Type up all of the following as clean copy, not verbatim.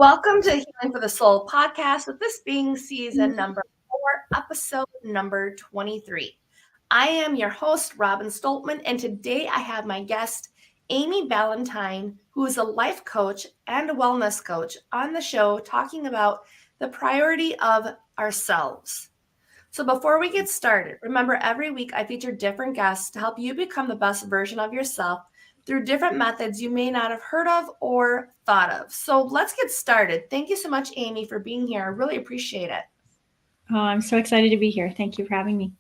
Welcome to Healing for the Soul podcast, with this being season number 4, episode number 23. I am your host, Robin Stoltman, and today I have my guest, Amy Ballantyne, who is a life coach and a wellness coach, on the show talking about the priority of ourselves. So before we get started, remember every week I feature different guests to help you become the best version of yourself through different methods you may not have heard of or thought of. So let's get started. Thank you so much, Amy, for being here. I really appreciate it. Oh, I'm so excited to be here. Thank you for having me.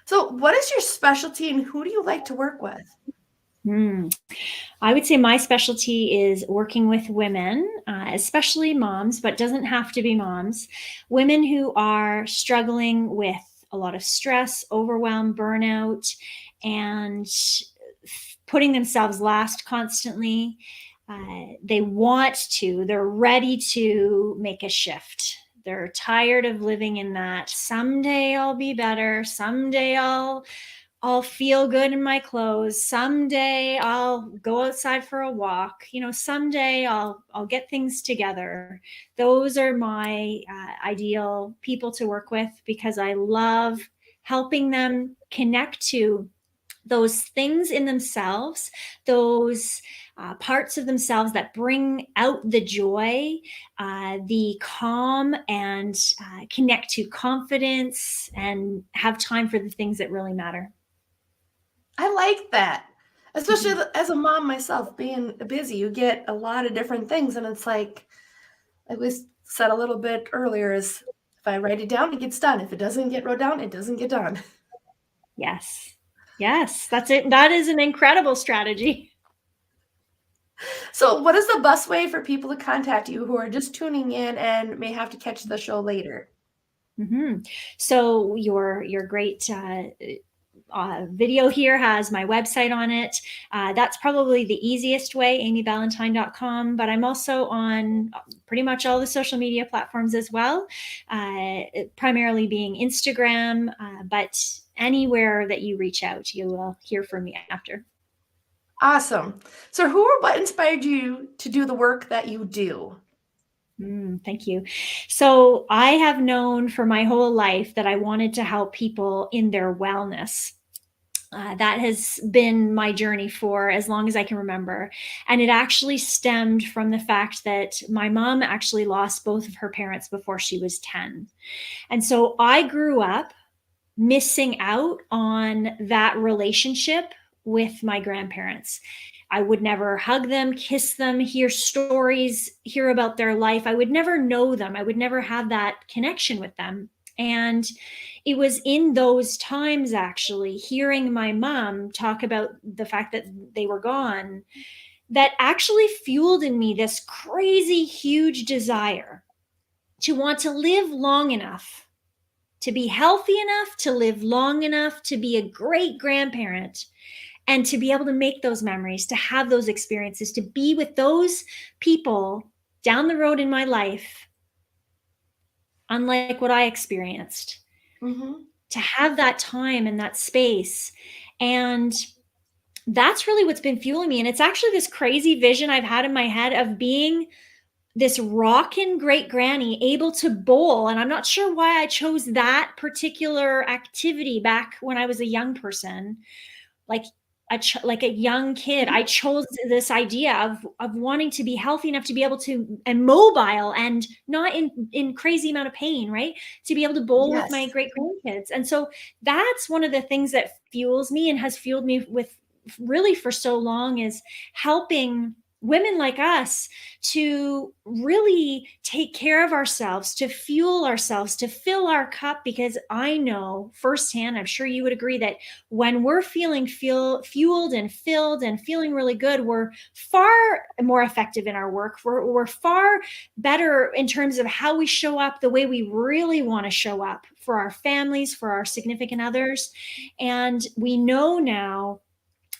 So what is your specialty and who do you like to work with? I would say my specialty is working with women, especially moms, but doesn't have to be moms, women who are struggling with a lot of stress, overwhelm, burnout, and putting themselves last constantly. They're ready to make a shift. They're tired of living in that someday I'll be better, someday I'll feel good in my clothes, someday I'll go outside for a walk, someday I'll get things together. Those are my ideal people to work with, because I love helping them connect to those things in themselves, those parts of themselves that bring out the joy, the calm, and connect to confidence and have time for the things that really matter. I like that. Especially as a mom myself, being busy, you get a lot of different things. And it's like I was said a little bit earlier, is if I write it down, it gets done. If it doesn't get wrote down, it doesn't get done. Yes, that's it. That is an incredible strategy. So what is the best way for people to contact you who are just tuning in and may have to catch the show later? So your great video here has my website on it. That's probably the easiest way, amyballantyne.com, but I'm also on pretty much all the social media platforms as well, primarily being Instagram, but anywhere that you reach out, you will hear from me after. Awesome. So who or what inspired you to do the work that you do? Thank you. So I have known for my whole life that I wanted to help people in their wellness. That has been my journey for as long as I can remember. And it actually stemmed from the fact that my mom actually lost both of her parents before she was 10. And so I grew up missing out on that relationship with my grandparents. I would never hug them, kiss them, hear stories, hear about their life. I would never know them. I would never have that connection with them. And it was in those times, actually, hearing my mom talk about the fact that they were gone, that actually fueled in me this crazy, huge desire to want to live long enough, to be healthy enough, to live long enough, to be a great grandparent, and to be able to make those memories, to have those experiences, to be with those people down the road in my life, unlike what I experienced. To have that time and that space. And that's really what's been fueling me. And it's actually this crazy vision I've had in my head of being this rockin' great granny able to bowl. And I'm not sure why I chose that particular activity back when I was a young person. Like a young kid, I chose this idea of wanting to be healthy enough to be able to, and mobile and not in crazy amount of pain, right? To be able to bowl with my great grandkids. And so that's one of the things that fuels me and has fueled me with really for so long, is helping women like us to really take care of ourselves, to fuel ourselves, to fill our cup. Because I know firsthand, I'm sure you would agree, that when we're feeling fueled and filled and feeling really good, we're far more effective in our work. We're far better in terms of how we show up, the way we really want to show up for our families, for our significant others. And we know now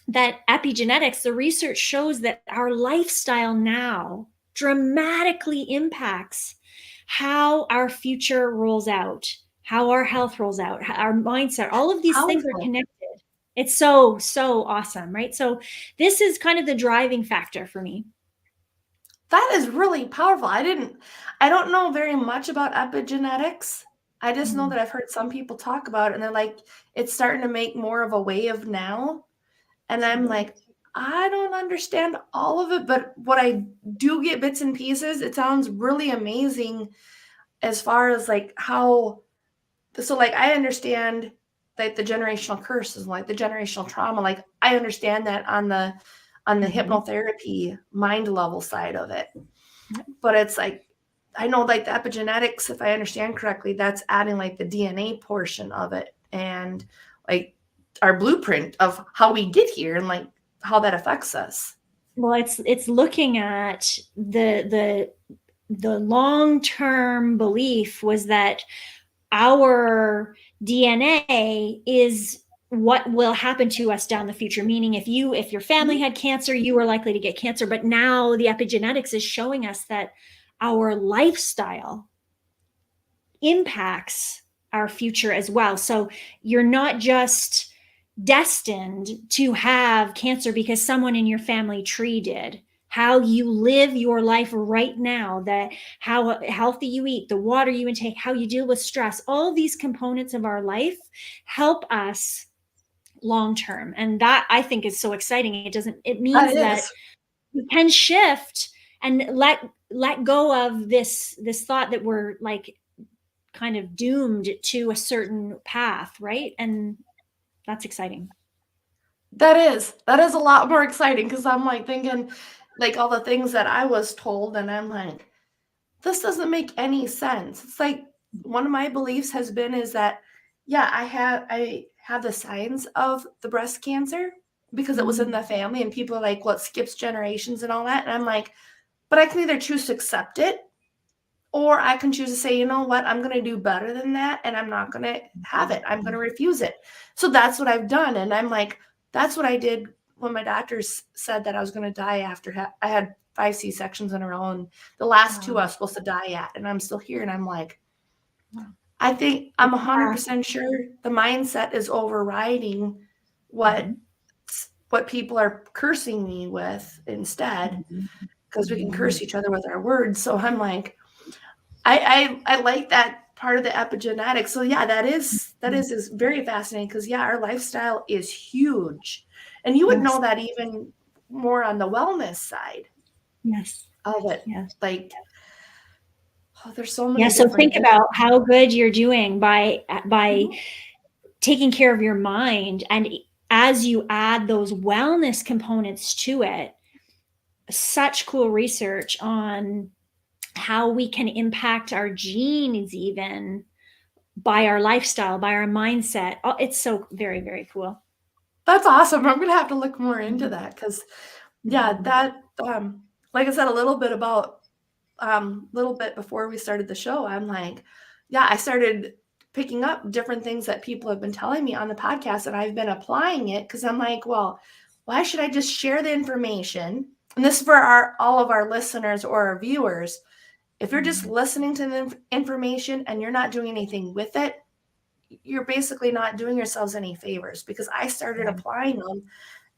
that epigenetics, the research shows that our lifestyle now dramatically impacts how our future rolls out, how our health rolls out, our mindset. All of these things are connected. It's so awesome, right? So this is kind of the driving factor for me. That is really powerful. I don't know very much about epigenetics. I just know that I've heard some people talk about it and they're like, it's starting to make more of a wave now. And I'm like, I don't understand all of it, but what I do get bits and pieces, it sounds really amazing as far as like how, so like I understand like the generational curses, like the generational trauma, like I understand that on the hypnotherapy mind level side of it. But it's like, I know like the epigenetics, if I understand correctly, that's adding like the DNA portion of it and like our blueprint of how we get here and like how that affects us. Well, it's looking at the long-term belief was that our DNA is what will happen to us down the future. Meaning if your family had cancer, you were likely to get cancer. But now the epigenetics is showing us that our lifestyle impacts our future as well. So you're not just destined to have cancer because someone in your family tree did. How you live your life right now, that how healthy you eat, the water you intake, how you deal with stress, all these components of our life help us long term. And that I think is so exciting. It means that we can shift and let go of this thought that we're like kind of doomed to a certain path, right? And that's exciting. That is a lot more exciting because I'm like thinking like all the things that I was told, and I'm like, this doesn't make any sense. It's like one of my beliefs has been is that, yeah, I have the signs of the breast cancer because it was in the family, and people are like, well, it skips generations and all that. And I'm like, but I can either choose to accept it or I can choose to say, you know what, I'm going to do better than that. And I'm not going to have it. I'm going to refuse it. So that's what I've done. And I'm like, that's what I did when my doctors said that I was going to die after I had 5 C-sections in a row. And the last 2 I was supposed to die at. And I'm still here. And I'm like, I think I'm 100% sure the mindset is overriding what people are cursing me with instead, because we can curse each other with our words. So I'm like, I like that part of the epigenetics. So yeah, that is very fascinating because yeah, our lifestyle is huge, and you would know that even more on the wellness side. Yes. Of it. Yes. Like, there's so many. Yeah. So think about how good you're doing by taking care of your mind, and as you add those wellness components to it, such cool research on how we can impact our genes even by our lifestyle, by our mindset. Oh, it's so very, very cool. That's awesome. I'm gonna have to look more into that because, yeah, that like I said a little bit about little bit before we started the show. I'm like, yeah, I started picking up different things that people have been telling me on the podcast, and I've been applying it because I'm like, well, why should I just share the information? And this is for all of our listeners or our viewers. If you're just listening to the information and you're not doing anything with it, you're basically not doing yourselves any favors, because I started applying them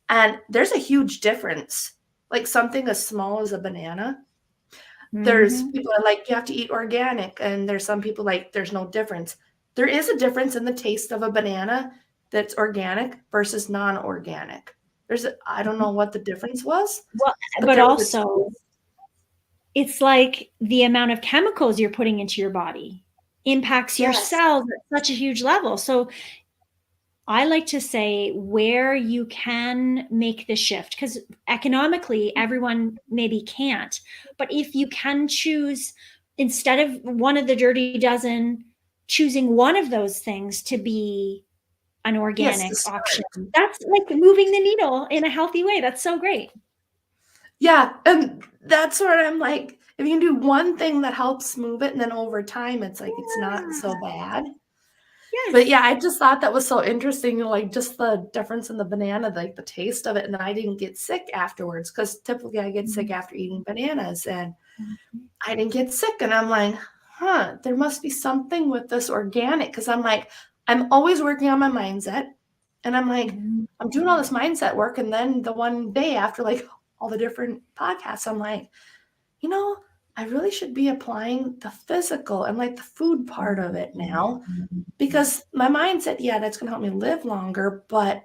and there's a huge difference. Like something as small as a banana. There's people that like, you have to eat organic, and there's some people like, there's no difference. There is a difference in the taste of a banana that's organic versus non-organic. I don't know what the difference was. Well, but also it's like the amount of chemicals you're putting into your body impacts your cells at such a huge level. So I like to say where you can make the shift, because economically everyone maybe can't, but if you can choose, instead of one of the dirty dozen, choosing one of those things to be an organic option, that's like moving the needle in a healthy way. That's so great. Yeah, and that's where I'm like, if you can do one thing that helps move it, and then over time it's like it's not so bad. Yes. But yeah, I just thought that was so interesting, like just the difference in the banana, like the taste of it, and I didn't get sick afterwards, because typically I get sick after eating bananas, and I didn't get sick. And I'm like, there must be something with this organic, because I'm like, I'm always working on my mindset, and I'm like, I'm doing all this mindset work, and then the one day after like all the different podcasts, I'm like, I really should be applying the physical and like the food part of it now, because my mind said, yeah, that's going to help me live longer, but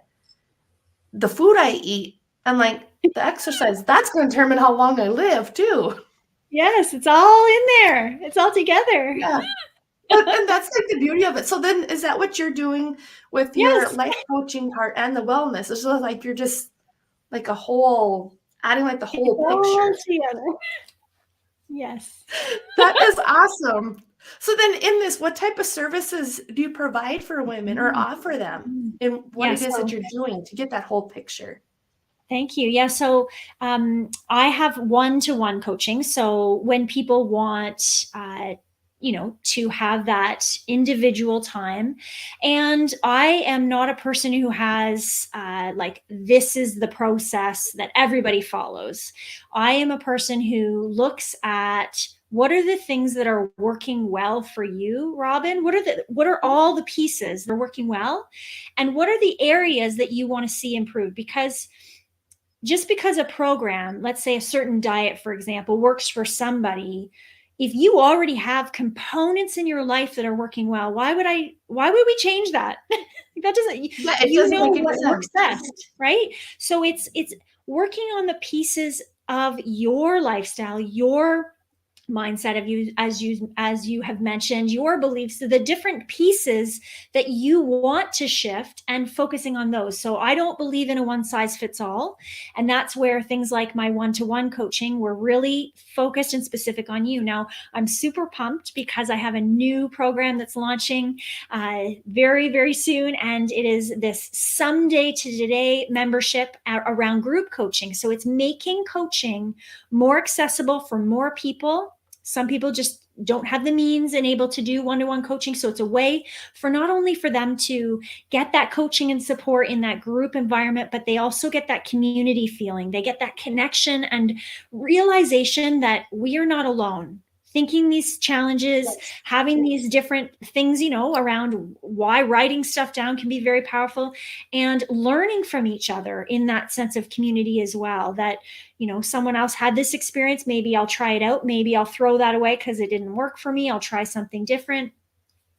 the food I eat and like the exercise, that's going to determine how long I live too. Yes, it's all in there. It's all together. Yeah. And that's like the beauty of it. So then is that what you're doing with your Yes. life coaching part and the wellness? It's just like you're just like a whole, adding like the It's whole all picture. together. Yes. That is awesome. So then in this, what type of services do you provide for women or offer them in what Yeah, it is that so you're doing to get that whole picture? thank you. Yeah, so I have one-to-one coaching. So when people want, to have that individual time, and I am not a person who has like this is the process that everybody follows. I am a person who looks at what are the things that are working well for you, Robin? What are all the pieces that are working well, and what are the areas that you want to see improved? Because just because a program, let's say a certain diet, for example, works for somebody, if you already have components in your life that are working well, why would we change that? That doesn't, Yeah, it doesn't make any what works sense. best, right? So it's working on the pieces of your lifestyle, your mindset of you, as you have mentioned, your beliefs, the different pieces that you want to shift, and focusing on those. So I don't believe in a one size fits all, and that's where things like my one-to-one coaching were really focused and specific on you. Now I'm super pumped because I have a new program that's launching very, very soon, and it is this Someday to Today membership around group coaching. So it's making coaching more accessible for more people. Some people just don't have the means and able to do one-to-one coaching. So it's a way for not only for them to get that coaching and support in that group environment, but they also get that community feeling. They get that connection and realization that we are not alone. Thinking these challenges, having these different things, around why writing stuff down can be very powerful, and learning from each other in that sense of community as well. That someone else had this experience, maybe I'll try it out, maybe I'll throw that away because it didn't work for me, I'll try something different,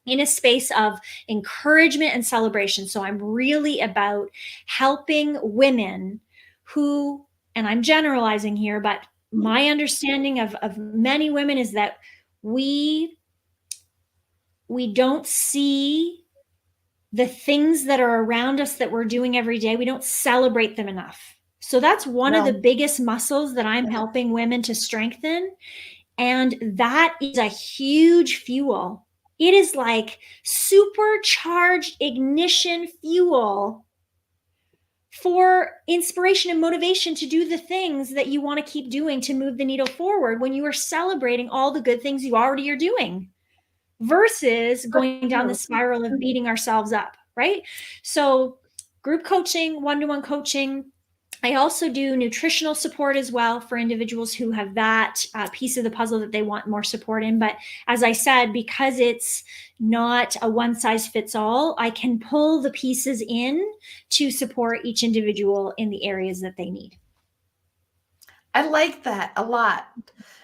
in a space of encouragement and celebration. So I'm really about helping women who, and I'm generalizing here, but my understanding of many women is that we don't see the things that are around us that we're doing every day. We don't celebrate them enough. So that's one of the biggest muscles that I'm helping women to strengthen. And that is a huge fuel. It is like supercharged ignition fuel for inspiration and motivation to do the things that you want to keep doing to move the needle forward, when you are celebrating all the good things you already are doing, versus going down the spiral of beating ourselves up, right? So group coaching, one-to-one coaching. I also do nutritional support as well for individuals who have that piece of the puzzle that they want more support in. But as I said, because it's not a one size fits all, I can pull the pieces in to support each individual in the areas that they need. I like that a lot,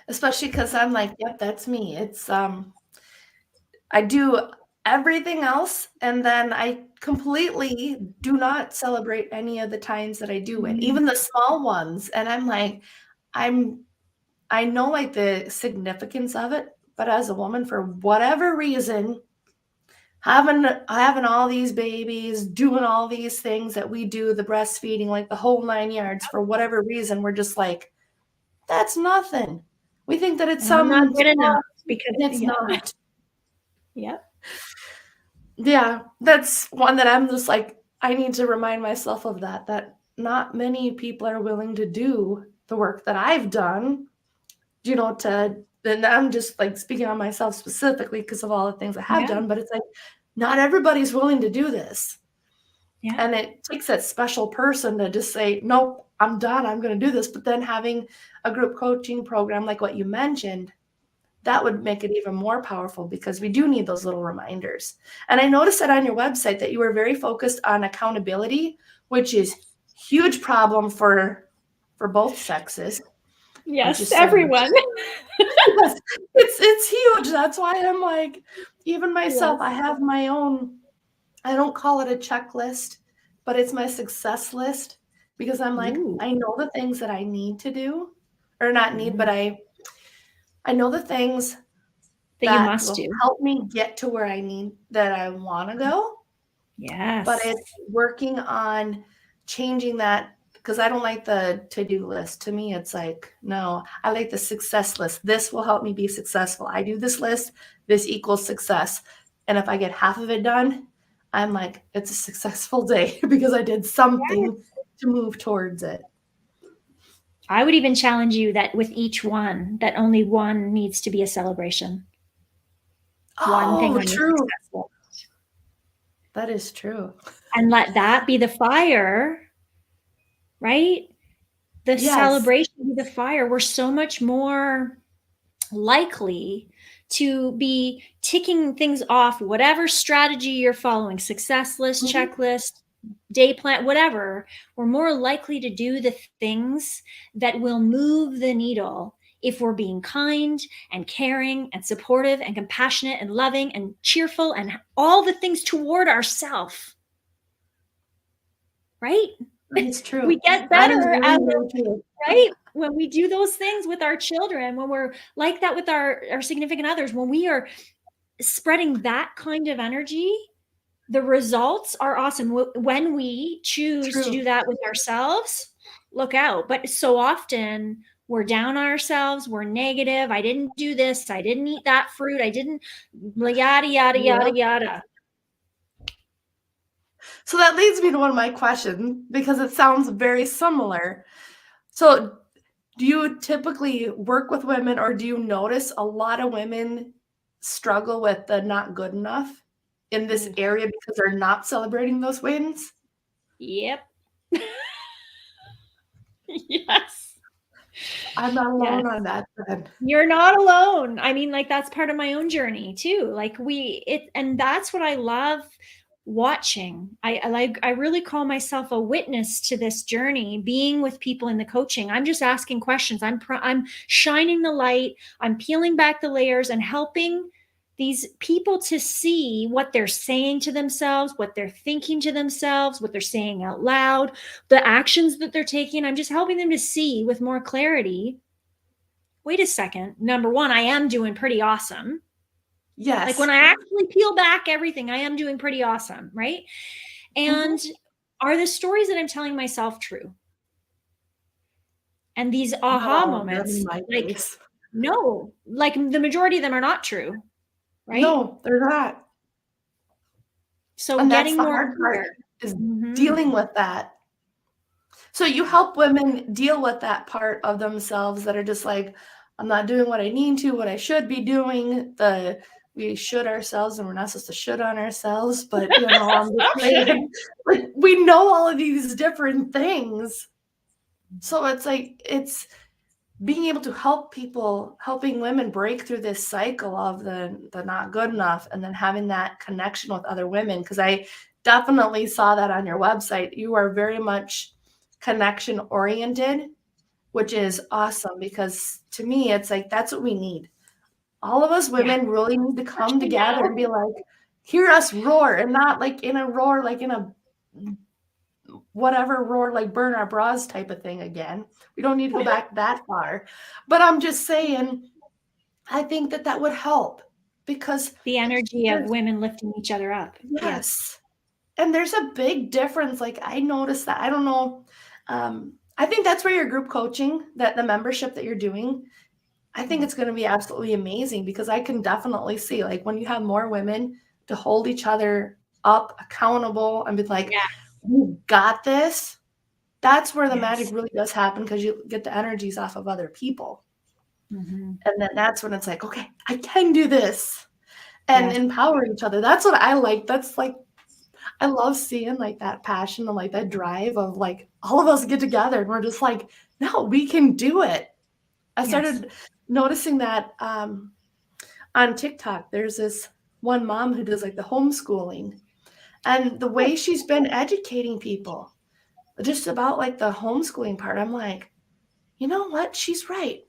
especially because I'm like, yep, that's me. It's I do everything else, and then I completely do not celebrate any of the times that I do it, even the small ones. And I'm like, I know like the significance of it, but as a woman, for whatever reason, having all these babies, doing all these things that we do, the breastfeeding, like the whole 9 yards, for whatever reason, we're just like, that's nothing. We think that it's And I'm not some good enough small, because, and it's not. yeah. Yeah, that's one that I'm just like, I need to remind myself of that not many people are willing to do the work that I've done, and I'm just like speaking on myself specifically because of all the things I have done, but it's like, not everybody's willing to do this. Yeah. And it takes that special person to just say, nope, I'm done. I'm going to do this. But then having a group coaching program like what you mentioned, that would make it even more powerful, because we do need those little reminders. And I noticed that on your website that you were very focused on accountability, which is huge problem for both sexes. Yes, everyone. Yes, it's huge. That's why I'm like, even myself, Yes. I have my own, I don't call it a checklist, but it's my success list because I'm like, Ooh. I know the things that I need to do, or not need, but Mm. I know the things That you that must will do. help me get to where I need, that I want to go. But Yes. it's working on changing that because I don't like the to-do list. To me, it's like, no, I like the success list. This will help me be successful. I do this list, this equals success. And if I get half of it done, I'm like, it's a successful day because I did something to move towards it. I would even challenge you that with each one, that only one needs to be a celebration. One thing Oh, on your true. success list. That is true. And let that be the fire, right? The Yes. celebration be the fire. We're so much more likely to be ticking things off, whatever strategy you're following, success list, Mhm. checklist, day plan, whatever. We're more likely to do the things that will move the needle if we're being kind and caring and supportive and compassionate and loving and cheerful and all the things toward ourselves, right? That is true. We get That is better really, at, really true. right? When we do those things with our children, when we're like that with our significant others, when we are spreading that kind of energy, the results are awesome. When we choose to True. do that with ourselves, look out. But so often we're down on ourselves, we're negative. I didn't do this, I didn't eat that fruit, I didn't, yada, yada, yada, Yep. yada. So that leads me to one of my questions because it sounds very similar. So, do you typically work with women, or do you notice a lot of women struggle with the not good enough in this Ooh, area because they're not celebrating those wins? yep. Yes. I'm not Yes. alone on that then. You're not alone. I mean, like that's part of my own journey too. Like and that's what I love watching. I really call myself a witness to this journey, being with people in the coaching. I'm just asking questions. I'm shining the light. I'm peeling back the layers and helping these people to see what they're saying to themselves, what they're thinking to themselves, what they're saying out loud, the actions that they're taking. I'm just helping them to see with more clarity, wait a second, number one, I am doing pretty awesome. Like when Yes. I actually peel back everything, I am doing pretty awesome, right? And Mhm. are the stories that I'm telling myself true? And these Not aha all of them in moments, my like, case. no, like the majority of them are not true, right? No, they're not. So And that's getting the more hard part, clear. is Mhm. dealing with that. So you Yeah. help women deal with that part of themselves that are just like, I'm not doing what I need to, what I should be doing. We should ourselves, and we're not supposed to should on ourselves, but I'm just saying, like we know all of these different things. So it's being able to help people, helping women break through this cycle of the not good enough, and then having that connection with other women. Because I definitely saw that on your website. You are very much connection oriented, which is awesome because to me, it's like that's what we need. All of us Yeah. women really need to come Especially together now. and be like, hear us roar, and not like in a roar, like in a whatever roar, like burn our bras type of thing again. We don't need to go back that far. But I'm just saying, I think that that would help because The energy of there's, women lifting each other up. Yes. yes. And there's a big difference. Like I noticed that. I don't know. I think that's where your group coaching, that the membership that you're doing, I think it's going to be absolutely amazing because I can definitely see like when you have more women to hold each other up, accountable, and be like, Yeah. you got this. That's where the magic Yes. really does happen because you get the energies off of other people. Mhm. And then that's when it's like, okay, I can do this and Yes. empower each other. That's what I like. That's like, I love seeing like that passion and like that drive of like all of us get together and we're just like, no, we can do it. I Yes. started noticing that on TikTok. There's this one mom who does like the homeschooling, and the way she's been educating people just about like the homeschooling part. I'm like, you know what? She's right.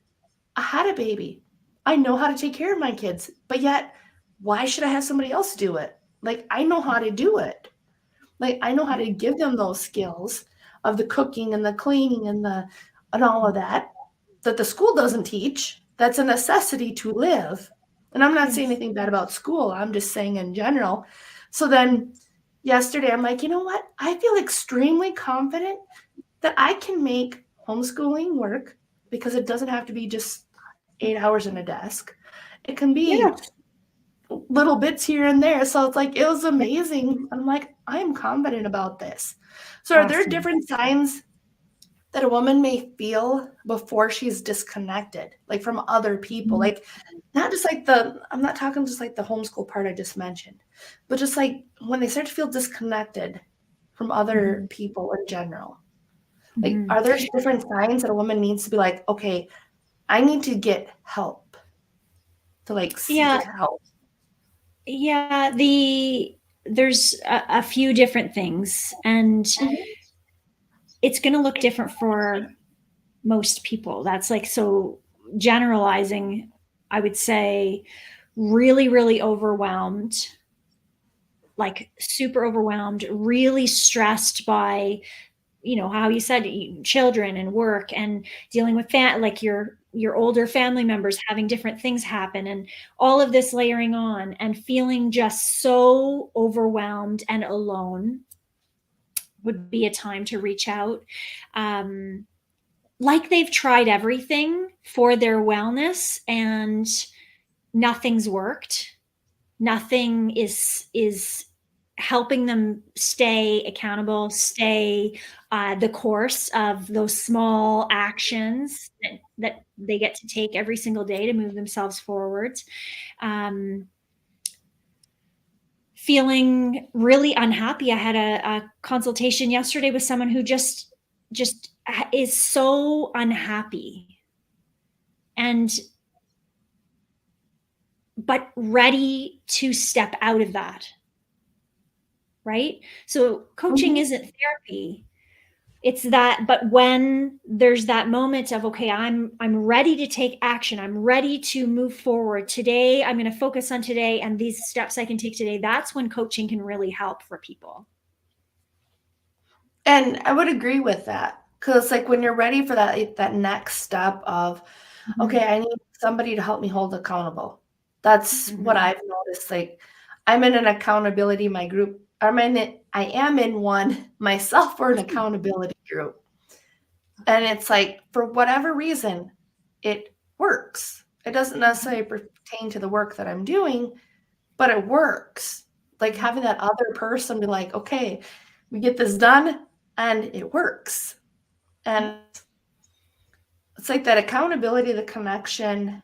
I had a baby. I know how to take care of my kids, but yet, why should I have somebody else do it? Like, I know how to do it. Like, I know how to give them those skills of the cooking and the cleaning and all of that the school doesn't teach. That's a necessity to live. And I'm not saying Yes. anything bad about school. I'm just saying in general. So then yesterday, I'm like, you know what? I feel extremely confident that I can make homeschooling work because it doesn't have to be just 8 hours in a desk. It can be Yes. little bits here and there. So it's like, it was amazing. I'm like, I am confident about this. So are there Awesome. different signs that a woman may feel before she's disconnected, like from other people? Mhm. Like, not just like I'm not talking just like the homeschool part I just mentioned, but just like when they start to feel disconnected from other Mhm. people in general. Like, Mhm. are there different signs that a woman needs to be like, okay, I need to get help, to like seek Yeah, help? yeah, there's a few different things, and Mhm. it's going to look different for most people. That's like, so generalizing, I would say really, really overwhelmed, like super overwhelmed, really stressed by, how you said, children and work and dealing with like your older family members having different things happen, and all of this layering on and feeling just so overwhelmed and alone would be a time to reach out. Um, like they've tried everything for their wellness and nothing's worked. Nothing is helping them stay accountable, stay the course of those small actions that they get to take every single day to move themselves forward. Um, Feeling really unhappy. I had a consultation yesterday with someone who just is so unhappy and but ready to step out of that, right? So coaching Mhm. isn't therapy. It's that, but when there's that moment of, okay, I'm ready to take action. I'm ready to move forward. Today, I'm going to focus on today and these steps I can take today. That's when coaching can really help for people. And I would agree with that, because like when you're ready for that next step of, okay, Mhm. I need somebody to help me hold accountable. That's what Mhm. I've noticed. Like, I'm in an accountability, my group. I am in one myself for an accountability group. And it's like, for whatever reason, it works. It doesn't necessarily pertain to the work that I'm doing, but it works. Like having that other person be like, okay, we get this done and it works. Yeah. And it's like that accountability, the connection.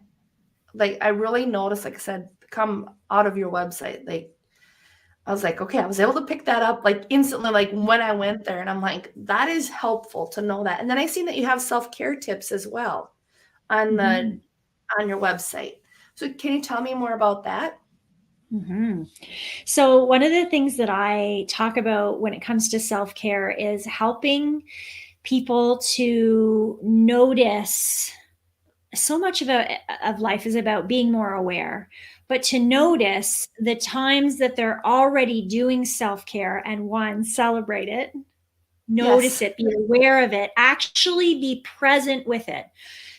Like, I really noticed, like I said, come out of your website. Like, I was like, okay, I was able to pick that up like instantly, like when I went there. And I'm like, that is helpful to know that. And then I seen that you have self-care tips as well on Mhm. your website. So can you tell me more about that? Mhm. So, one of the things that I talk about when it comes to self care is helping people to notice. So much of life is about being more aware, but to Mhm. notice the times that they're already doing self care and one, celebrate it, notice Yes. it, be aware of it, actually be present with it.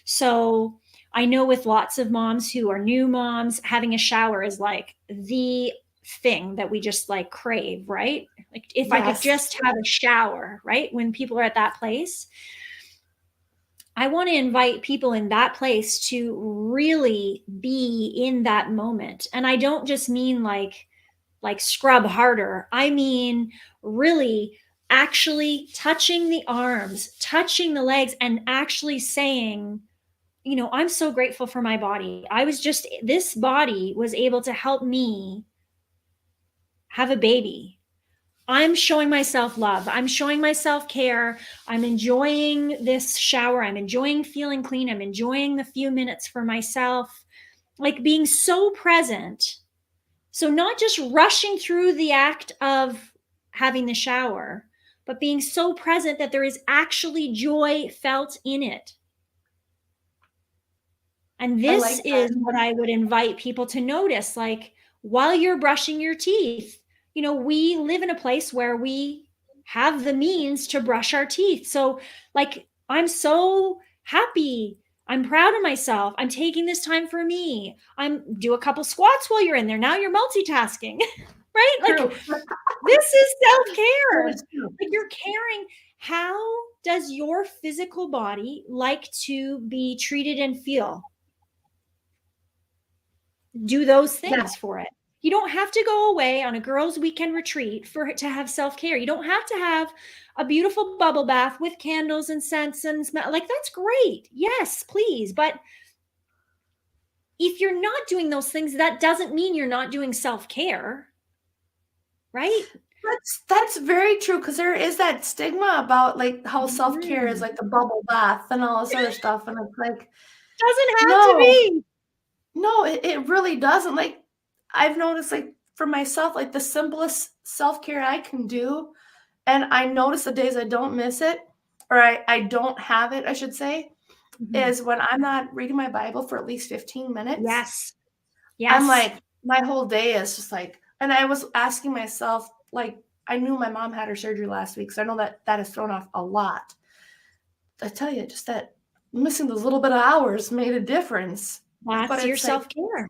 So I know with lots of moms who are new moms, having a shower is like the thing that we just like crave, right? Like if I could Yes. just have a shower, right? When people are at that place, I want to invite people in that place to really be in that moment. And I don't just mean like scrub harder. I mean really actually touching the arms, touching the legs and actually saying, I'm so grateful for my body. This body was able to help me have a baby. I'm showing myself love. I'm showing myself care. I'm enjoying this shower. I'm enjoying feeling clean. I'm enjoying the few minutes for myself, like being so present. So, not just rushing through the act of having the shower, but being so present that there is actually joy felt in it. And I this like that. is what I would invite people to notice. Like, while you're brushing your teeth, we live in a place where we have the means to brush our teeth. So, like, I'm so happy. I'm proud of myself. I'm taking this time for me. Do a couple squats while you're in there. Now you're multitasking, right? Like, True. this is That self-care. is true. Like, you're caring. How does your physical body like to be treated and feel? Do those things for it. You don't have to go away on a girls' weekend retreat to have self-care. You don't have to have a beautiful bubble bath with candles and scents and smell. Like, that's great. Yes, please. But if you're not doing those things, that doesn't mean you're not doing self-care, right? That's very true, because there is that stigma about like how self-care is like the bubble bath and all this other stuff. And it's like, Doesn't have to no, be. no, it really doesn't. Like, I've noticed, like, for myself, like the simplest self-care I can do, and I notice the days I don't miss it, or I don't have it, I should say, is when I'm not reading my Bible for at least 15 minutes. Yes. I'm Yes. like, my whole day is just like, and I was asking myself, like, I knew my mom had her surgery last week, so I know that has thrown off a lot. I tell you, just that missing those little bit of hours made a difference. But That's your it's like, self-care.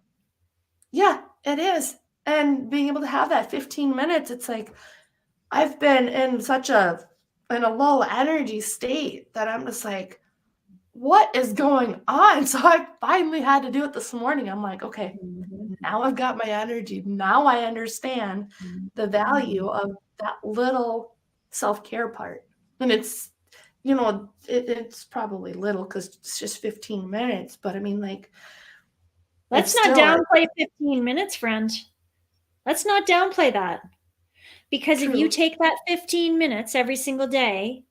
yeah, it is. And being able to have that 15 minutes, it's like, I've been in in a low energy state that I'm just like, what is going on? So I finally had to do it this morning. I'm like, okay, now I've got my energy. Now I understand the value of that little self-care part. And it's, it's probably little because it's just 15 minutes, but I mean, like, Let's not downplay 15 minutes, friend. Let's not downplay that. Because if you take that 15 minutes every single day,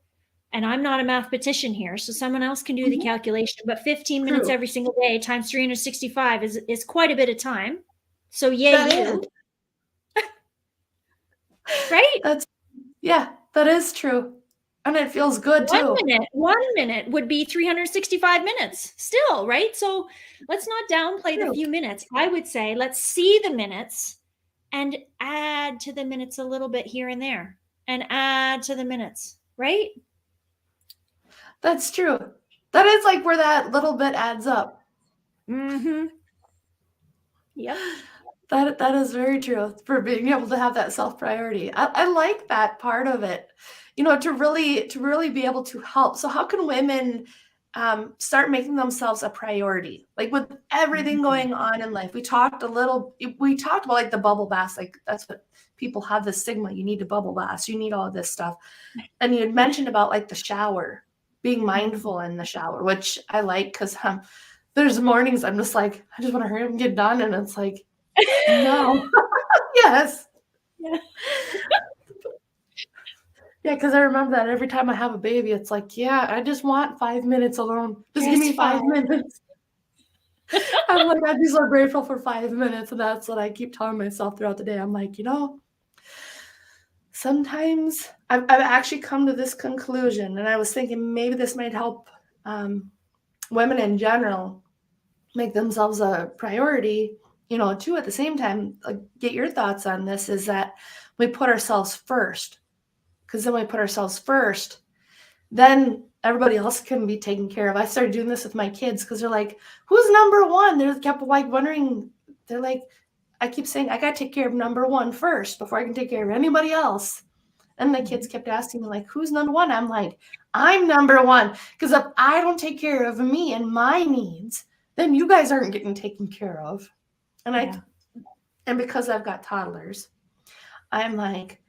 and I'm not a mathematician here, so someone else can do the calculation, but 15 minutes every single day times 365 is quite a bit of time. So yay you. Right? That is true. And it feels good too. 1 minute would be 365 minutes still, right? So let's not downplay the few minutes. I would say let's see the minutes and add to the minutes a little bit here and there, and add to the minutes, right? That's true. That is like where that little bit adds up. Mm-hmm. Yep. That is very true, for being able to have that self-priority. I like that part of it, to really be able to help. So how can women start making themselves a priority? Like, with everything going on in life, we talked about like the bubble bath, like that's what people have, the stigma. You need to bubble bath, you need all of this stuff. And you had mentioned about like the shower, being mindful in the shower, which I like, because there's mornings I'm just like, I just want to hurry up and get done. And it's like, no. Yes. Yeah. Yeah, because I remember that every time I have a baby, it's like, yeah, I just want 5 minutes alone. Just give me 5 minutes. I'm like, I'd be so grateful for 5 minutes. And that's what I keep telling myself throughout the day. I'm like, sometimes I've actually come to this conclusion, and I was thinking maybe this might help women in general make themselves a priority, too, at the same time. Like, get your thoughts on this, is that we put ourselves first. Because then we put ourselves first, then everybody else can be taken care of. I started doing this with my kids, because they're like, who's number one? They kept like wondering. They're like, I keep saying, I got to take care of number one first before I can take care of anybody else. And the kids kept asking me, like, who's number one? I'm like, I'm number one. Because if I don't take care of me and my needs, then you guys aren't getting taken care of. And and because I've got toddlers, I'm like,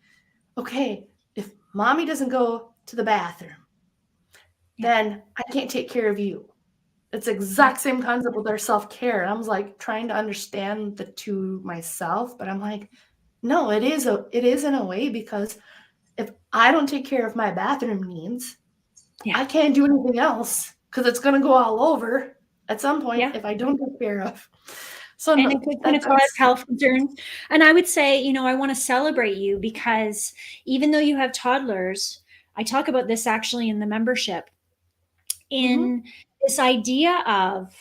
okay, if mommy doesn't go to the bathroom, then I can't take care of you. It's the exact same concept with our self-care. And I was like trying to understand the two myself, but I'm like, no, it is in a way, because if I don't take care of my bathroom needs, I can't do anything else, because it's going to go all over at some point if I don't take care of. So and it could kind of cause health concerns. And I would say, I want to celebrate you, because even though you have toddlers, I talk about this actually in the membership, in this idea of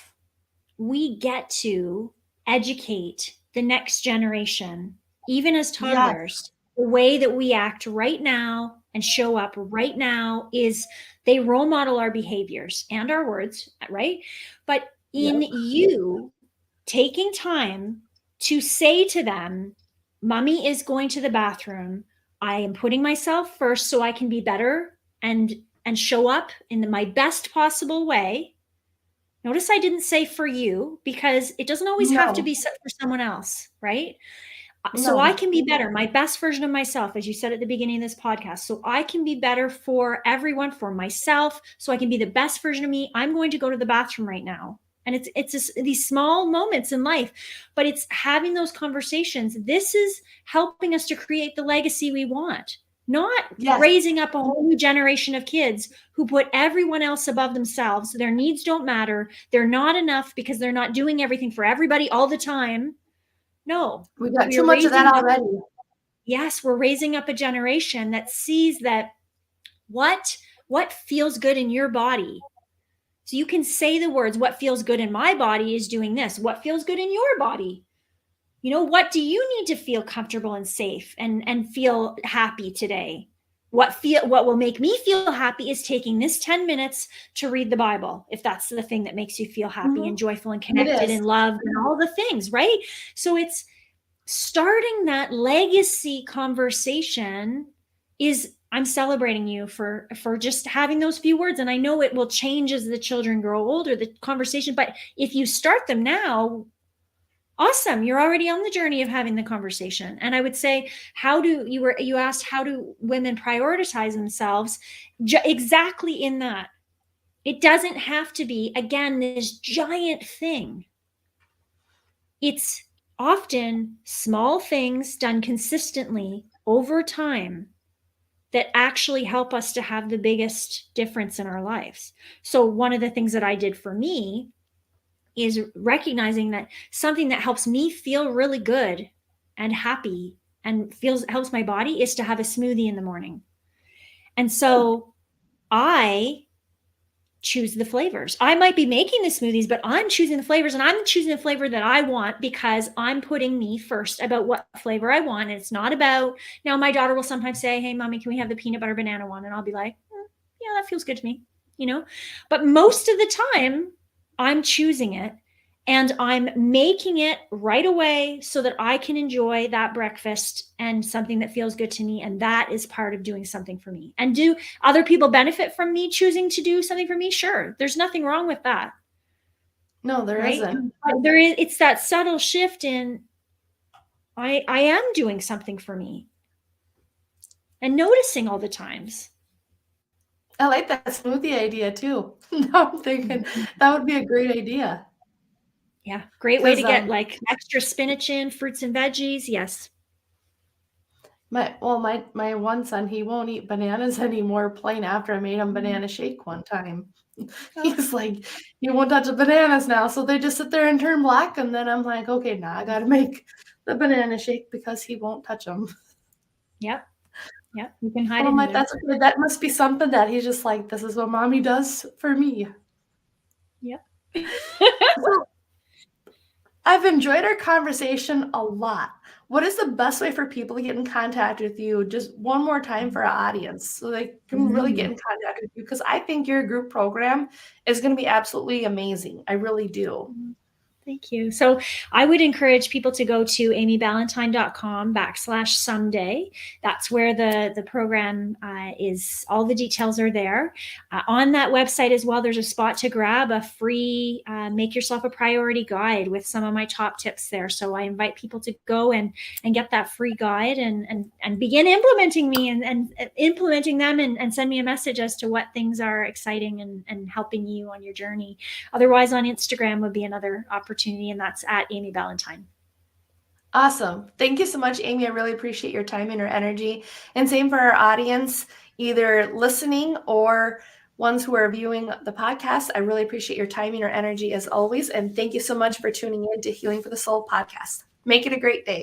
we get to educate the next generation, even as toddlers. The way that we act right now and show up right now is they role model our behaviors and our words, right? But in you taking time to say to them, Mommy is going to the bathroom. I am putting myself first so I can be better and show up in my best possible way. Notice I didn't say for you, because it doesn't always have to be for someone else, right? So I can be better, my best version of myself, as you said at the beginning of this podcast. So I can be better for everyone, for myself, so I can be the best version of me. I'm going to go to the bathroom right now. And it's just these small moments in life, but it's having those conversations. This is helping us to create the legacy we want, not raising up a whole new generation of kids who put everyone else above themselves. Their needs don't matter. They're not enough because they're not doing everything for everybody all the time. No, we got too much of that already. Yes, we're raising up a generation that sees that what feels good in your body. So you can say the words, what feels good in my body is doing this. What feels good in your body? You know, what do you need to feel comfortable and safe and feel happy today? What will make me feel happy is taking this 10 minutes to read the Bible, if that's the thing that makes you feel happy and joyful and connected and loved and all the things, right? So it's starting that legacy conversation is, I'm celebrating you for just having those few words. And I know it will change as the children grow older, the conversation, but if you start them now, awesome. You're already on the journey of having the conversation. And I would say, you asked, how do women prioritize themselves? Exactly in that. It doesn't have to be, again, this giant thing. It's often small things done consistently over time that actually help us to have the biggest difference in our lives. So one of the things that I did for me is recognizing that something that helps me feel really good and happy and helps my body is to have a smoothie in the morning. And so I choose the flavors. I might be making the smoothies, but I'm choosing the flavors, and I'm choosing the flavor that I want because I'm putting me first about what flavor I want. And it's not about, now my daughter will sometimes say, hey, Mommy, can we have the peanut butter banana one? And I'll be like, yeah, that feels good to me, you know? But most of the time I'm choosing it and I'm making it right away so that I can enjoy that breakfast and something that feels good to me. And that is part of doing something for me. And do other people benefit from me choosing to do something for me? Sure. There's nothing wrong with that. No, there isn't. But it's that subtle shift in, I am doing something for me and noticing all the times. I like that smoothie idea too. Now I'm thinking that would be a great idea. Yeah, great way to get like extra spinach in, fruits and veggies. Yes. My one son, he won't eat bananas anymore plain after I made him banana shake one time. He's like, he won't touch the bananas now. So they just sit there and turn black. And then I'm like, okay, now I got to make the banana shake because he won't touch them. Yep. Yep. You can hide it. I'm like, that must be something that he's just like, this is what Mommy does for me. Yep. So, I've enjoyed our conversation a lot. What is the best way for people to get in contact with you? Just one more time for our audience so they can really get in contact with you, because I think your group program is going to be absolutely amazing. I really do. Thank you. So I would encourage people to go to amyballantyne.com/someday. That's where the program is. All the details are there. On that website as well, there's a spot to grab a free Make Yourself a Priority guide with some of my top tips there. So I invite people to go and get that free guide and begin implementing me and implementing them and send me a message as to what things are exciting and helping you on your journey. Otherwise, on Instagram would be another opportunity, and that's at Amy Ballantyne. Awesome. Thank you so much, Amy. I really appreciate your time and your energy. And same for our audience, either listening or ones who are viewing the podcast. I really appreciate your time and your energy as always. And thank you so much for tuning in to Healing for the Soul podcast. Make it a great day.